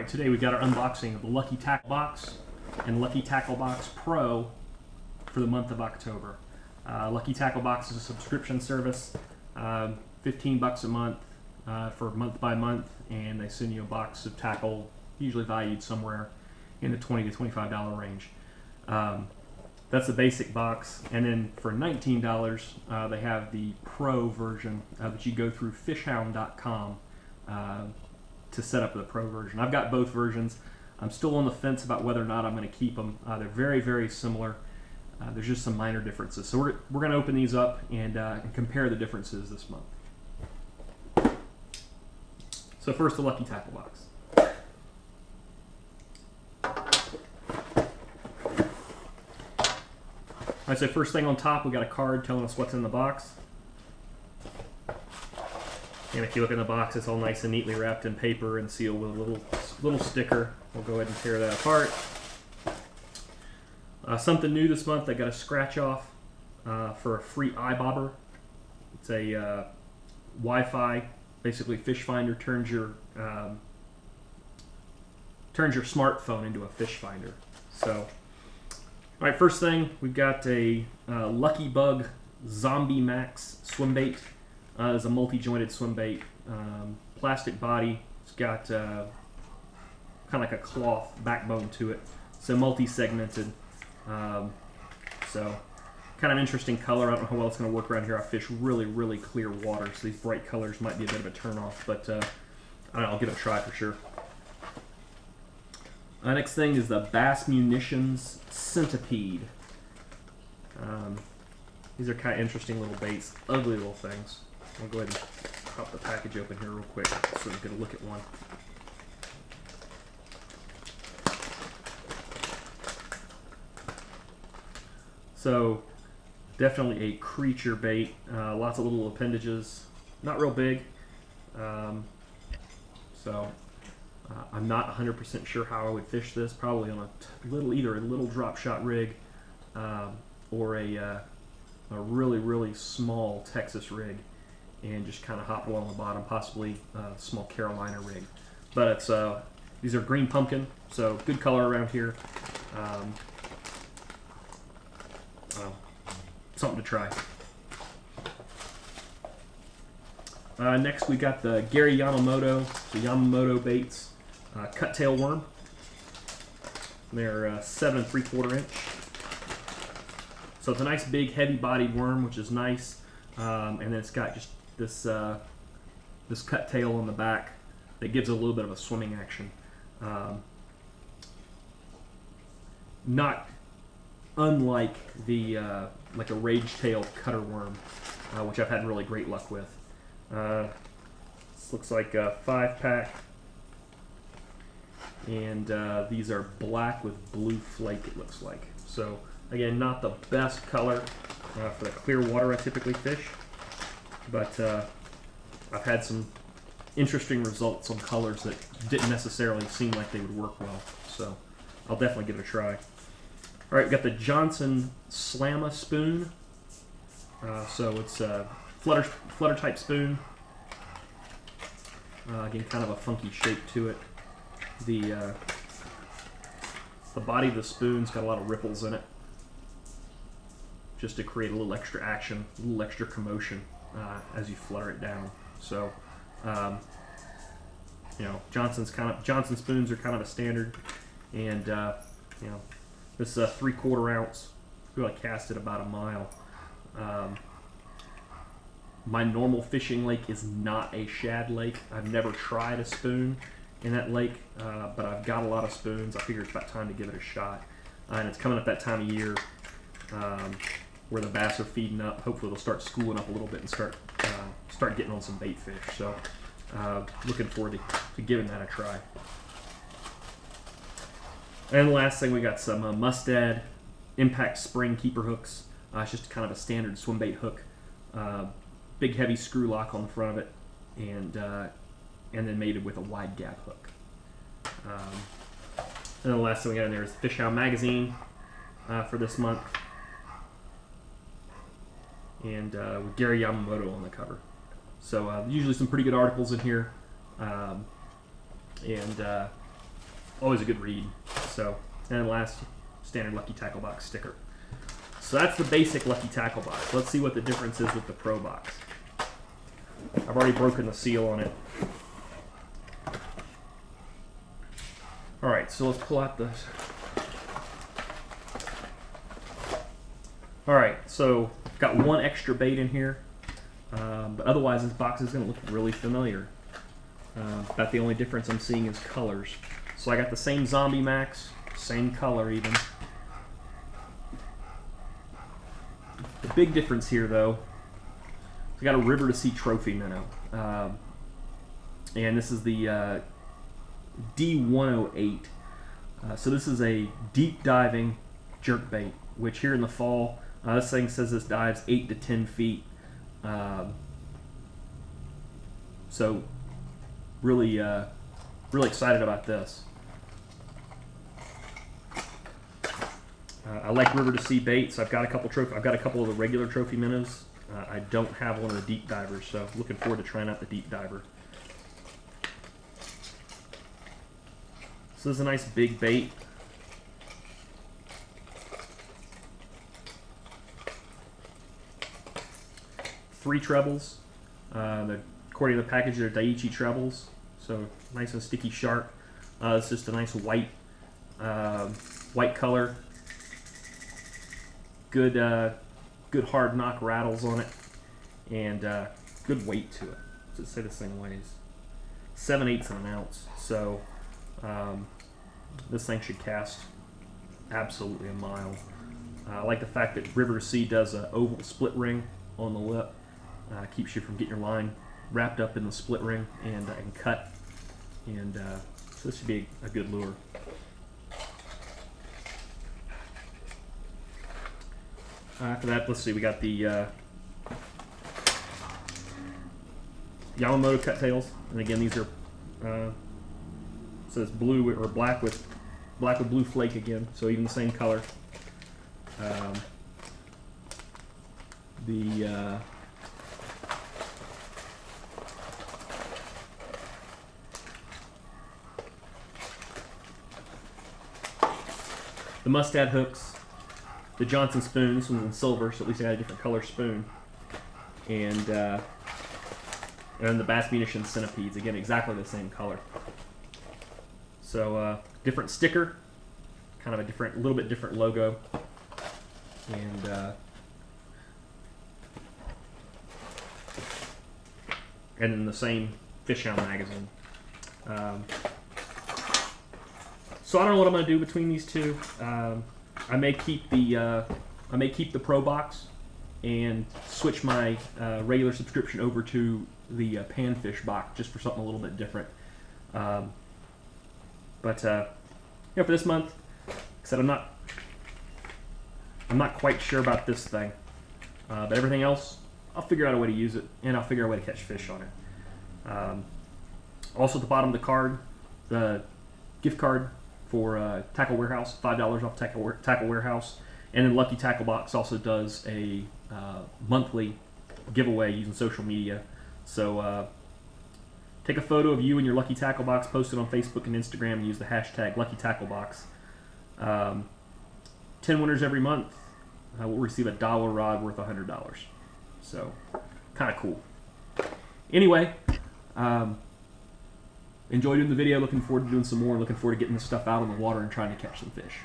Alright, today we got our unboxing of the Lucky Tackle Box and Lucky Tackle Box Pro for the month of October. Lucky Tackle Box is a subscription service, 15 bucks a month for month by month, and they send you a box of tackle, usually valued somewhere in the $20 to $25 range. That's the basic box, and then for $19 they have the Pro version that you go through Fishhound.com to set up the Pro version. I've got both versions. I'm still on the fence about whether or not I'm going to keep them. They're very, very similar. There's just some minor differences. So we're going to open these up and compare the differences this month. So first, the Lucky Tackle Box. Alright, so first thing on top, we got a card telling us what's in the box. And if you look in the box, it's all nice and neatly wrapped in paper and sealed with a little sticker. We'll go ahead and tear that apart. Something new this month, I got a scratch off for a free eye bobber. It's a Wi-Fi, basically fish finder, turns your smartphone into a fish finder. So, all right, first thing, we've got a Lucky Bug Zombie Max swim bait. It's a multi-jointed swim bait, plastic body. It's got kind of like a cloth backbone to it. So multi-segmented. So kind of interesting color. I don't know how well it's going to work around here. I fish really, really clear water, so these bright colors might be a bit of a turn-off, but I don't know, I'll give it a try for sure. Next thing is the Bass Munitions Centipede. These are kind of interesting little baits, ugly little things. I'll go ahead and pop the package open here real quick so we can get a look at one. So, definitely a creature bait. Lots of little appendages. Not real big. I'm not 100% sure how I would fish this. Probably on either a little drop shot rig or a really, really small Texas rig, and just kind of hop along the bottom, possibly a small Carolina rig. But it's these are green pumpkin, so good color around here. Something to try. Next we got the Gary Yamamoto, the Yamamoto baits, cut tail worm. They're 7 3/4 inch. So it's a nice big heavy bodied worm, which is nice. And then it's got just this cut tail on the back that gives it a little bit of a swimming action. Not unlike the like a rage-tailed cutter worm, which I've had really great luck with. This looks like a 5-pack, and these are black with blue flake, it looks like. So again, not the best color for the clear water I typically fish, but I've had some interesting results on colors that didn't necessarily seem like they would work well. So I'll definitely give it a try. All right, we've got the Johnson Slamma spoon. So it's a flutter type spoon. Again, kind of a funky shape to it. The body of the spoon's got a lot of ripples in it, just to create a little extra action, a little extra commotion as you flutter it down. So, you know, Johnson spoons are kind of a standard, and you know, this 3/4 ounce. I feel like cast it about a mile. My normal fishing lake is not a shad lake. I've never tried a spoon in that lake, but I've got a lot of spoons. I figure it's about time to give it a shot. And it's coming up that time of year where the bass are feeding up. Hopefully they'll start schooling up a little bit and start getting on some bait fish. So looking forward to giving that a try. And the last thing, we got some Mustad Impact Spring Keeper hooks. It's just kind of a standard swim bait hook. Big heavy screw lock on the front of it, and then mated with a wide gap hook. And the last thing we got in there is the Fishhound magazine for this month, and with Gary Yamamoto on the cover. So usually some pretty good articles in here, and always a good read. So, and last, standard Lucky Tackle Box sticker. So that's the basic Lucky Tackle Box. Let's see what the difference is with the Pro Box. I've already broken the seal on it. Alright, so let's pull out this. Alright, so got one extra bait in here, but otherwise this box is going to look really familiar. About the only difference I'm seeing is colors. So I got the same Zombie Max, same color even. The big difference here though, I got a River to Sea trophy minnow. And this is the D108. So this is a deep diving jerkbait, which here in the fall, this thing says this dives 8 to 10 feet. So really, really excited about this. I like River to Sea baits. I've got a couple of the regular trophy minnows. I don't have one of the deep divers, so looking forward to trying out the deep diver. So this is a nice big bait. Three trebles. According to the package, they're Daiichi trebles. So nice and sticky shark. It's just a nice white color. Good hard knock rattles on it, and good weight to it. Let's say this thing weighs 7/8 of an ounce. So this thing should cast absolutely a mile. I like the fact that River to Sea does an oval split ring on the lip. Keeps you from getting your line wrapped up in the split ring and cut. And so this should be a good lure. After that, let's see, we got the Yamamoto Cuttails, and again these are says blue or black with blue flake again, so even the same color. The Mustad hooks, the Johnson spoon. This one's in silver, so at least I got a different color spoon, and the Bass Munition centipedes, again exactly the same color. So different sticker, kind of a little bit different logo, and then the same Fishhound magazine. So I don't know what I'm going to do between these two. I may keep the Pro Box and switch my regular subscription over to the Panfish box just for something a little bit different. But for this month, like I said, I'm not quite sure about this thing. But everything else, I'll figure out a way to use it, and I'll figure out a way to catch fish on it. Also at the bottom of the card, the gift card for Tackle Warehouse, $5 off Tackle Warehouse. And then Lucky Tackle Box also does a monthly giveaway using social media. So take a photo of you and your Lucky Tackle Box, post it on Facebook and Instagram, and use the hashtag Lucky Tackle Box. 10 winners every month will receive a dollar rod worth $100. So kind of cool. Anyway, enjoyed doing the video. Looking forward to doing some more. Looking forward to getting this stuff out on the water and trying to catch some fish.